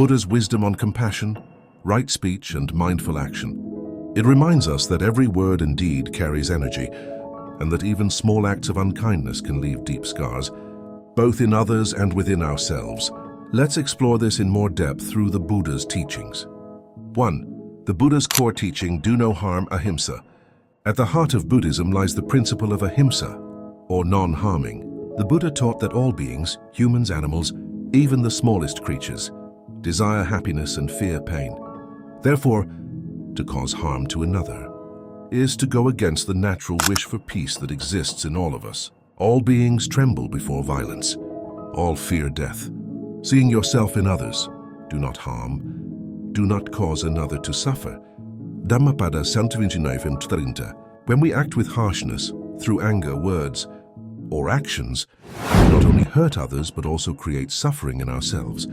Buddha's wisdom on compassion, right speech, and mindful action. It reminds us that every word and deed carries energy, and that even small acts of unkindness can leave deep scars, both in others and within ourselves. Let's explore this in more depth through the Buddha's teachings. 1. The Buddha's core teaching, do no harm, ahimsa. At the heart of Buddhism lies the principle of ahimsa, or non-harming. The Buddha taught that all beings, humans, animals, even the smallest creatures, desire happiness and fear pain. Therefore, to cause harm to another is to go against the natural wish for peace that exists in all of us. All beings tremble before violence. All fear death. Seeing yourself in others, do not harm, do not cause another to suffer. Dhammapada 129:30. When we act with harshness, through anger, words, or actions, we not only hurt others but also create suffering in ourselves,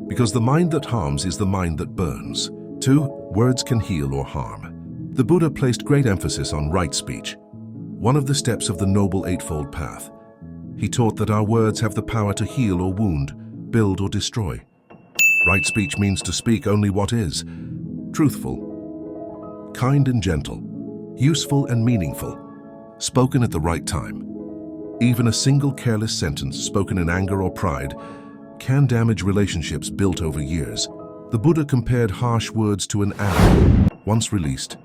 because the mind that harms is the mind that burns. 2. Words can heal or harm. The Buddha placed great emphasis on right speech, one of the steps of the Noble Eightfold Path. He taught that our words have the power to heal or wound, build or destroy. Right speech means to speak only what is truthful, kind and gentle, useful and meaningful, spoken at the right time. Even a single careless sentence spoken in anger or pride can damage relationships built over years. The Buddha compared harsh words to an arrow. Once released,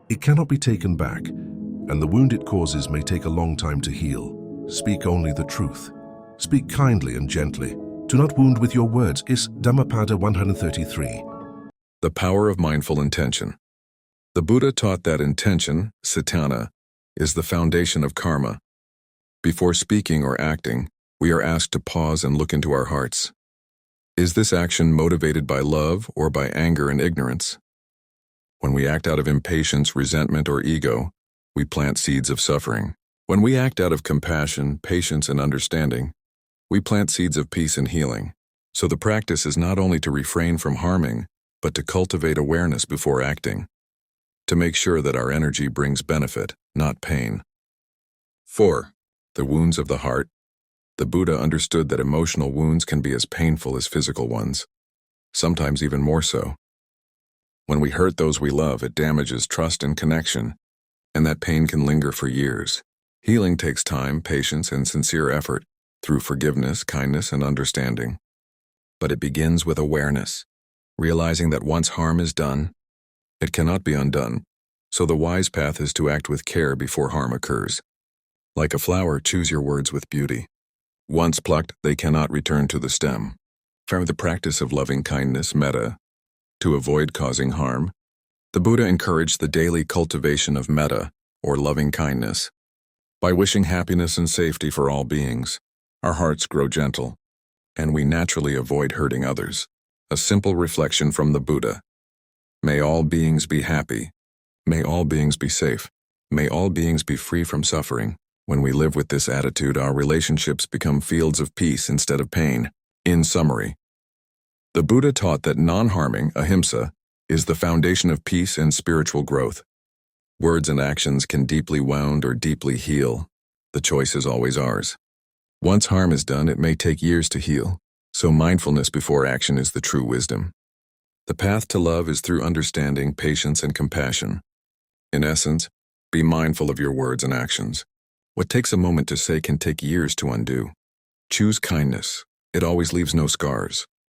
it cannot be taken back, and the wound it causes may take a long time to heal. Speak only the truth. Speak kindly and gently. Do not wound with your words is Dhammapada 133. The power of mindful intention. The Buddha taught that intention, cittana, is the foundation of karma. Before speaking or acting, we are asked to pause and look into our hearts. Is this action motivated by love or by anger and ignorance? When we act out of impatience, resentment, or ego, we plant seeds of suffering. When we act out of compassion, patience, and understanding, we plant seeds of peace and healing. So the practice is not only to refrain from harming, but to cultivate awareness before acting, to make sure that our energy brings benefit, not pain. 4. The wounds of the heart. The Buddha understood that emotional wounds can be as painful as physical ones, sometimes even more so. When we hurt those we love, it damages trust and connection, and that pain can linger for years. Healing takes time, patience, and sincere effort through forgiveness, kindness, and understanding. But it begins with awareness, realizing that once harm is done, it cannot be undone. So the wise path is to act with care before harm occurs. Like a flower, choose your words with beauty. Once plucked, they cannot return to the stem. From the practice of loving kindness, metta, to avoid causing harm, the Buddha encouraged the daily cultivation of metta, or loving kindness. By wishing happiness and safety for all beings, our hearts grow gentle, and we naturally avoid hurting others. A simple reflection from the Buddha. May all beings be happy. May all beings be safe. May all beings be free from suffering. When we live with this attitude, our relationships become fields of peace instead of pain. In summary, the Buddha taught that non-harming, ahimsa, is the foundation of peace and spiritual growth. Words and actions can deeply wound or deeply heal. The choice is always ours. Once harm is done, it may take years to heal, so mindfulness before action is the true wisdom. The path to love is through understanding, patience, and compassion. In essence, be mindful of your words and actions. What takes a moment to say can take years to undo. Choose kindness. It always leaves no scars.